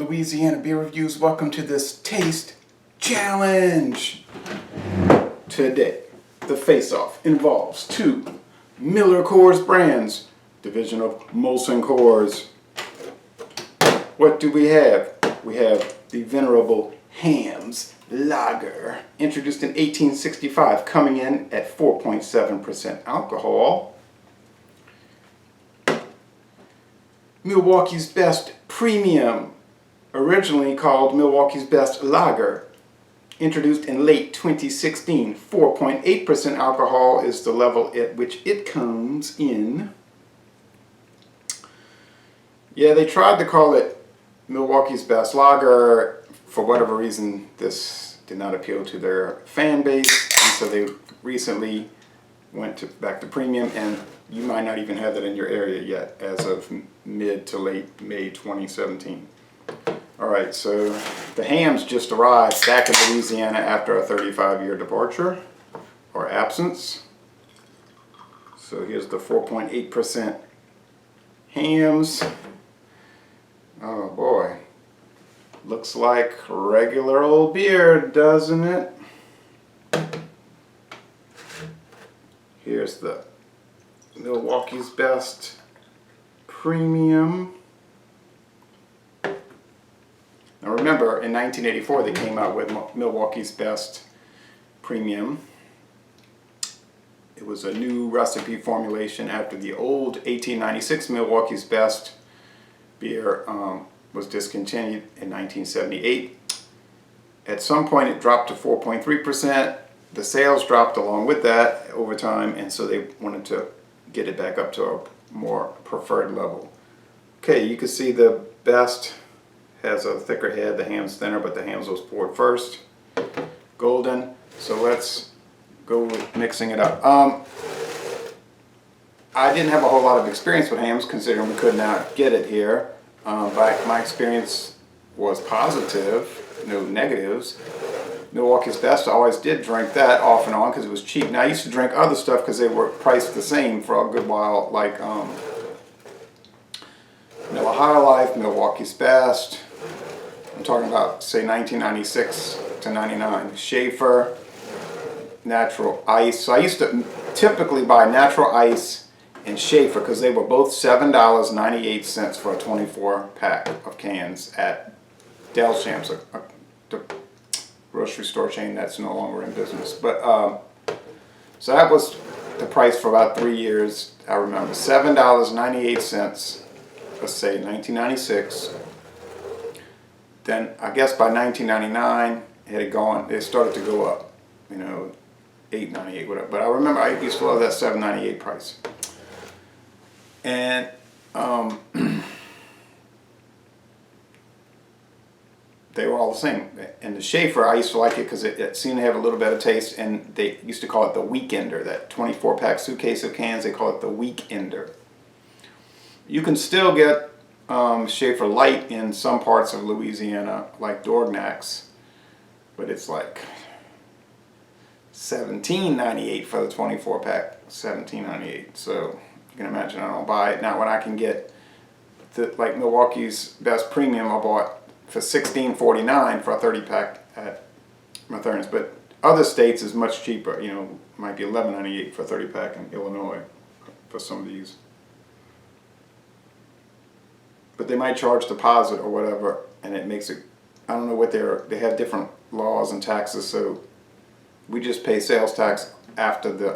Louisiana Beer Reviews. Welcome to this taste challenge. Today, the face-off involves two Miller-Coors brands, division of Molson-Coors. What do we have? We have the venerable Hamm's Lager, introduced in 1865, coming in at 4.7% alcohol. Milwaukee's Best Premium, originally called Milwaukee's Best Lager, introduced in late 2016. 4.8% alcohol is the level at which it comes in. Yeah, they tried to call it Milwaukee's Best Lager. For whatever reason, this did not appeal to their fan base, and so they recently went back to premium, and you might not even have that in your area yet as of mid to late May 2017. Alright, so the Hamms just arrived back in Louisiana after a 35-year departure or absence. So here's the 4.8% Hamms. Oh boy. Looks like regular old beer, doesn't it? Here's the Milwaukee's Best Premium. Now remember, in 1984 they came out with Milwaukee's Best Premium. It was a new recipe formulation after the old 1896 Milwaukee's Best beer was discontinued in 1978. At some point it dropped to 4.3%. The sales dropped along with that over time, and so they wanted to get it back up to a more preferred level. Okay, you can see the Best has a thicker head, the Hamm's thinner, but the Hamm's was poured first. Golden. So let's go with mixing it up. I didn't have a whole lot of experience with Hamm's, considering we could not get it here. But my experience was positive, no negatives. Milwaukee's Best, I always did drink that off and on because it was cheap. Now I used to drink other stuff because they were priced the same for a good while, like Miller High Life, Milwaukee's Best. I'm talking about, say, 1996 to 99. Schaefer, Natural Ice. So I used to typically buy Natural Ice and Schaefer because they were both $7.98 for a 24 pack of cans at Delsham's, the grocery store chain that's no longer in business. But so that was the price for about 3 years. I remember $7.98. Let's say 1996. Then I guess by 1999 it started to go up. You know, $8.98, whatever. But I remember I used to love that $7.98 price. And they were all the same. And the Schaefer, I used to like it because it seemed to have a little better taste, and they used to call it the Weekender. That 24-pack suitcase of cans, they call it the Weekender. You can still get Schaefer Light in some parts of Louisiana, like Dorgnac's, but it's like $17.98 for the 24-pack. $17.98. So you can imagine I don't buy it. Now when I can get like Milwaukee's Best Premium, I bought for $16.49 for a 30-pack at Mathernes. But other states is much cheaper. You know, might be $11.98 for a 30-pack in Illinois for some of these. But they might charge deposit or whatever, and it makes it, I don't know what they have different laws and taxes, so we just pay sales tax after the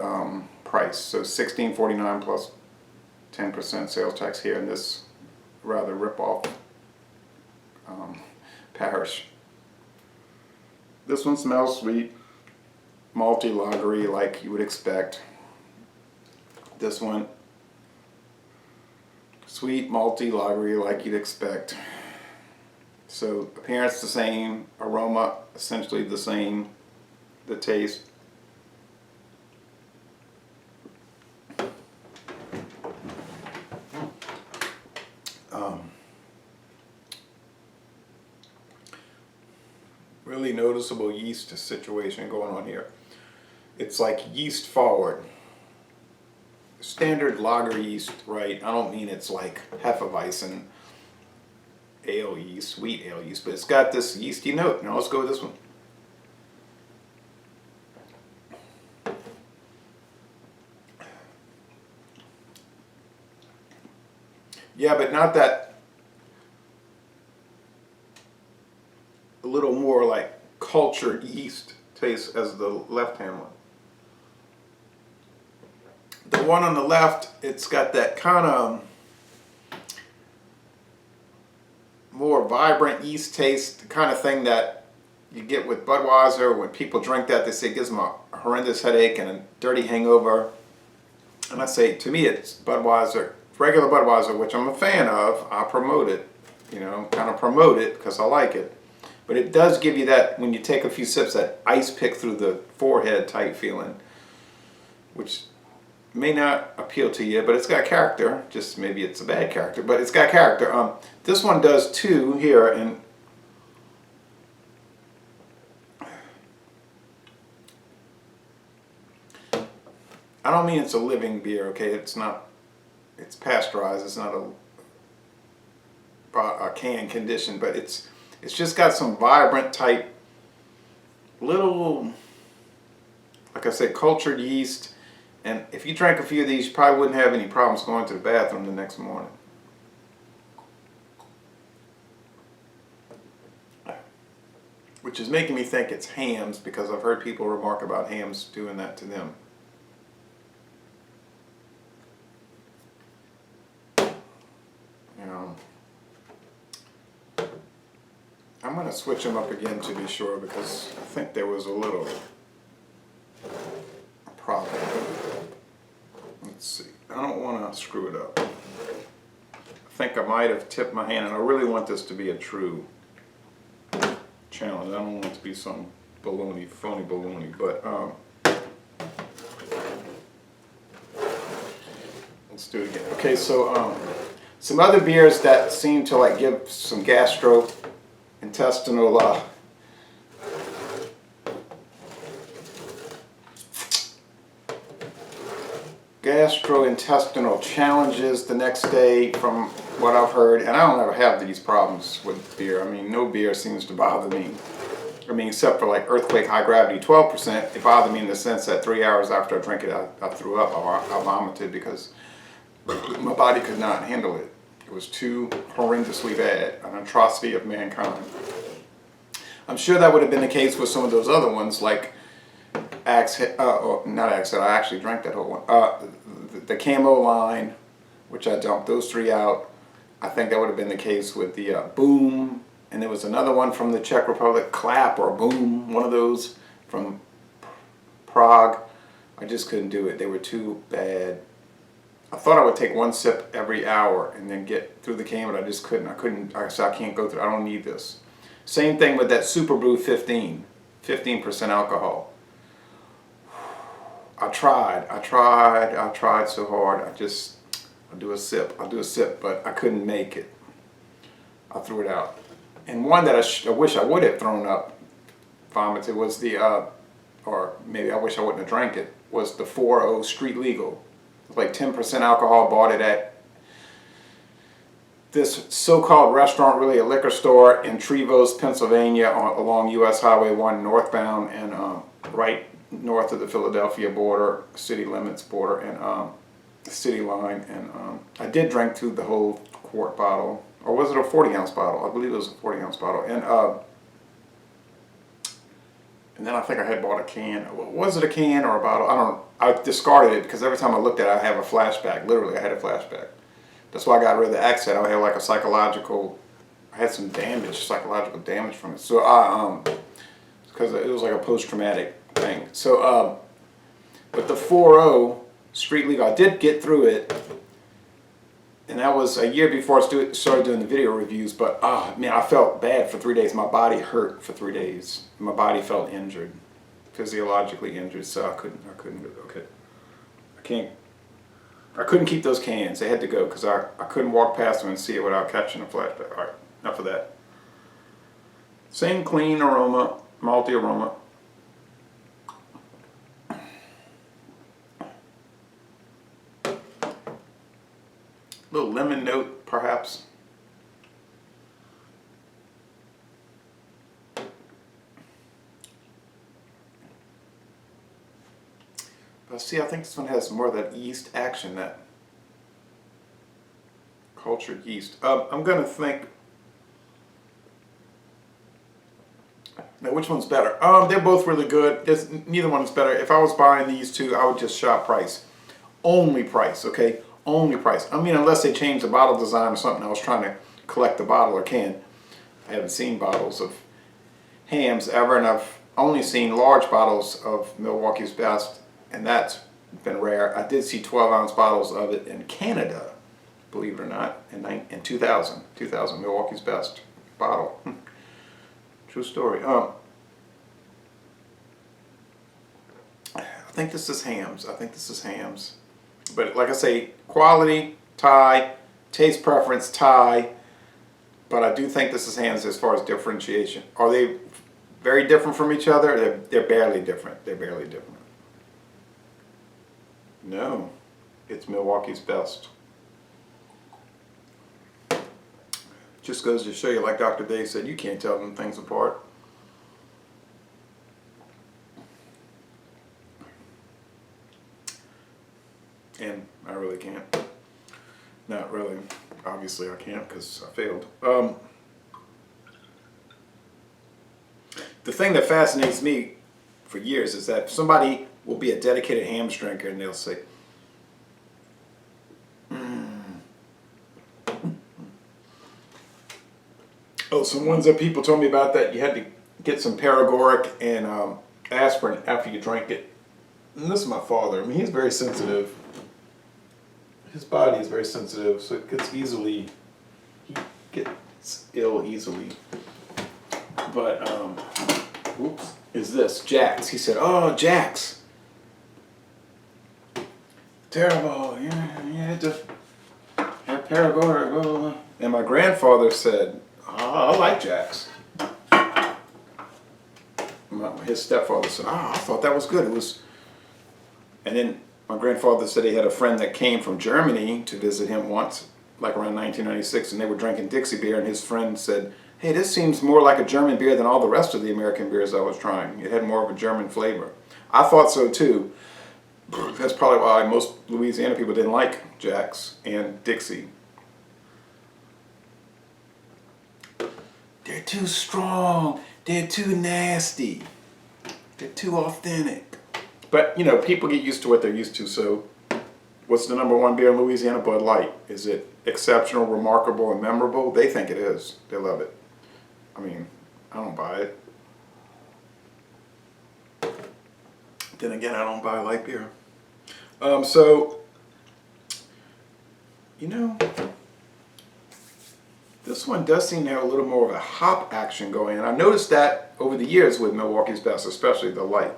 price. So $16.49 plus 10% sales tax here in this rather rip-off parish. This one smells sweet, malty, lagery like you would expect. This one, sweet, malty, lagery like you'd expect. So appearance the same, aroma essentially the same, the taste. Really noticeable yeast situation going on here. It's like yeast forward. Standard lager yeast, right? I don't mean it's like Hefeweizen, a ale yeast, wheat ale yeast, but it's got this yeasty note. Now let's go with this one. Yeah, but not that, a little more like cultured yeast taste as the left-hand one. The one on the left, it's got that kind of more vibrant yeast taste, the kind of thing that you get with Budweiser. When people drink that, they say it gives them a horrendous headache and a dirty hangover. And I say, to me, it's Budweiser, regular Budweiser, which I'm a fan of. I promote it, kind of promote it because I like it. But it does give you that, when you take a few sips, that ice pick through the forehead type feeling, which may not appeal to you, but it's got character. Just maybe it's a bad character, but it's got character. This one does too here, and I don't mean it's a living beer, okay? It's not. It's pasteurized. It's not a can condition, but it's just got some vibrant type, little, like I said, cultured yeast. And if you drank a few of these, you probably wouldn't have any problems going to the bathroom the next morning. Which is making me think it's Hamm's, because I've heard people remark about Hamm's doing that to them. I'm going to switch them up again to be sure, because I think there was a little problem. Let's see. I don't want to screw it up. I think I might have tipped my hand, and I really want this to be a true challenge. I don't want it to be some baloney, phony baloney, but let's do it again. Okay, so some other beers that seem to like give some gastrointestinal challenges the next day, from what I've heard. And I don't ever have these problems with beer. I mean, no beer seems to bother me. I mean, except for like Earthquake High Gravity 12%. It bothered me in the sense that 3 hours after I drank it, I threw up. I vomited because my body could not handle it. It was too horrendously bad, an atrocity of mankind. I'm sure that would have been the case with some of those other ones, like not Axe Head, I actually drank that whole one. The Camo line, which I dumped those three out. I think that would have been the case with the Boom, and there was another one from the Czech Republic, Clap or Boom, one of those from Prague. I just couldn't do it. They were too bad. I thought I would take one sip every hour and then get through the can, but I just couldn't. I said, I can't go through. I don't need this. Same thing with that Super Brew 15% alcohol. I tried so hard. I'll do a sip, but I couldn't make it. I threw it out. And one that I wish I would have thrown up, vomited, was the, or maybe I wish I wouldn't have drank it, was the 4.0 Street Legal. It's like 10% alcohol, bought it at this so-called restaurant, really a liquor store in Trevose, Pennsylvania, along US Highway 1 northbound, and right north of the Philadelphia border, city limits border, and city line. And I did drink through the whole quart bottle, or was it a 40-ounce bottle? I believe it was a 40-ounce bottle. And then I think I had bought a can. Was it a can or a bottle? I discarded it because every time I looked at it, I have a flashback. Literally, I had a flashback. That's why I got rid of the Axe Head. I had like a I had some psychological damage from it. So because it was like a post-traumatic thing. So, but the 4.0 Street Legal, I did get through it, and that was a year before I started doing the video reviews. But man, I felt bad for 3 days. My body hurt for 3 days. My body felt injured, physiologically injured. So I couldn't. Okay, I couldn't keep those cans. They had to go because I couldn't walk past them and see it without catching a flashback. All right, enough of that. Same clean aroma, malty aroma. Little lemon note, perhaps. See, I think this one has more of that yeast action, that cultured yeast. I'm going to think, now which one's better? They're both really good. Neither one is better. If I was buying these two, I would just shop price. Only price, okay? Only price. I mean, unless they change the bottle design or something. I was trying to collect the bottle or can. I haven't seen bottles of Hamm's ever, and I've only seen large bottles of Milwaukee's Best, and that's been rare. I did see 12-ounce bottles of it in Canada, believe it or not, in 2000 Milwaukee's Best bottle. True story. I think this is Hamm's. But like I say, quality, tie, taste preference, tie. But I do think this is Hamm's as far as differentiation. Are they very different from each other? They're barely different. No, it's Milwaukee's Best. Just goes to show you, like Dr. Dave said, you can't tell them things apart. And I really can't. Not really. Obviously I can't because I failed. The thing that fascinates me for years is that somebody will be a dedicated Hamm's drinker and they'll say, oh, some ones that people told me about that you had to get some paregoric and aspirin after you drank it. And this is my father. I mean, he's very sensitive. His body is very sensitive, so it gets easily, he gets ill easily. But, whoops, is this Jack's. He said, oh, Jack's. Terrible, you had to have paregoric, blah, blah, blah. And my grandfather said, oh, I like Jack's. His stepfather said, oh, I thought that was good. It was, and then my grandfather said he had a friend that came from Germany to visit him once, like around 1996, and they were drinking Dixie beer, and his friend said, hey, this seems more like a German beer than all the rest of the American beers I was trying. It had more of a German flavor. I thought so too. That's probably why most Louisiana people didn't like Jack's and Dixie. They're too strong. They're too nasty. They're too authentic. But, you know, people get used to what they're used to, so what's the number one beer in Louisiana? Bud Light. Is it exceptional, remarkable, and memorable? They think it is. They love it. I mean, I don't buy it. Then again, I don't buy light beer. So, you know, this one does seem to have a little more of a hop action going, and I noticed that over the years with Milwaukee's Best, especially the light.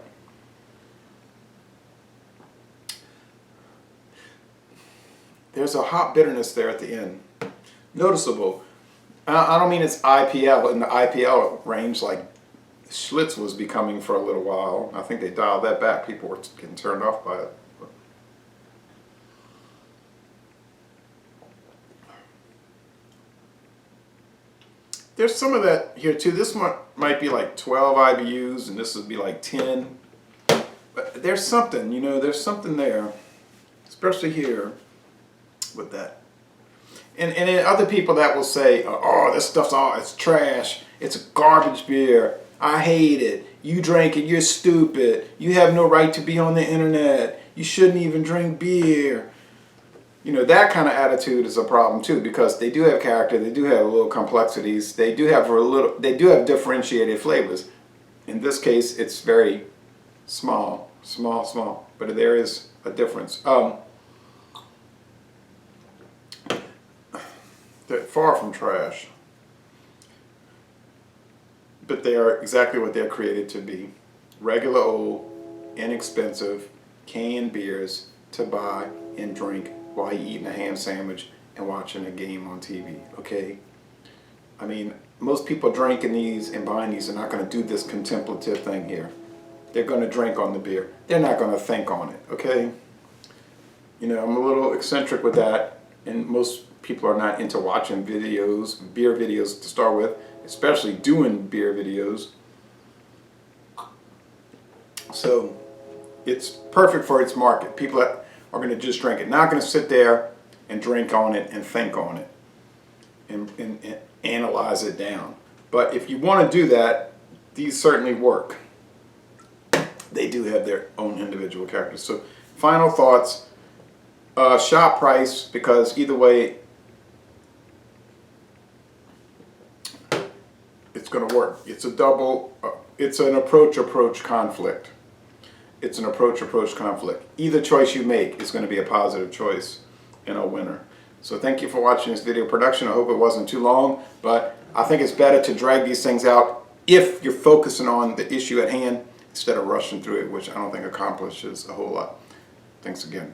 There's a hop bitterness there at the end. Noticeable. I don't mean it's IPL, in the IPL range like Schlitz was becoming for a little while. I think they dialed that back. People were getting turned off by it. There's some of that here too. This one might be like 12 IBUs and this would be like 10. But there's something, you know, there's something there. Especially here with that. And then other people that will say, oh, this stuff's it's trash. It's a garbage beer. I hate it. You drank it, you're stupid. You have no right to be on the internet. You shouldn't even drink beer. You know, that kind of attitude is a problem too, because they do have character, they do have little complexities, they do have differentiated flavors. In this case, it's very small, but there is a difference. They're far from trash, but they are exactly what they're created to be. Regular old, inexpensive, canned beers to buy and drink while you're eating a ham sandwich and watching a game on TV, okay? I mean, most people drinking these and buying these are not going to do this contemplative thing here. They're going to drink on the beer. They're not going to think on it, okay? You know, I'm a little eccentric with that, and most people are not into watching videos, beer videos to start with, especially doing beer videos. So, it's perfect for its market. People that are going to just drink it, not going to sit there and drink on it and think on it and analyze it down. But if you want to do that, these certainly work. They do have their own individual characters. So final thoughts, shop price, because either way it's going to work. It's a double, it's an approach conflict. It's an approach conflict. Either choice you make is going to be a positive choice and a winner. So thank you for watching this video production. I hope it wasn't too long, but I think it's better to drag these things out if you're focusing on the issue at hand instead of rushing through it, which I don't think accomplishes a whole lot. Thanks again.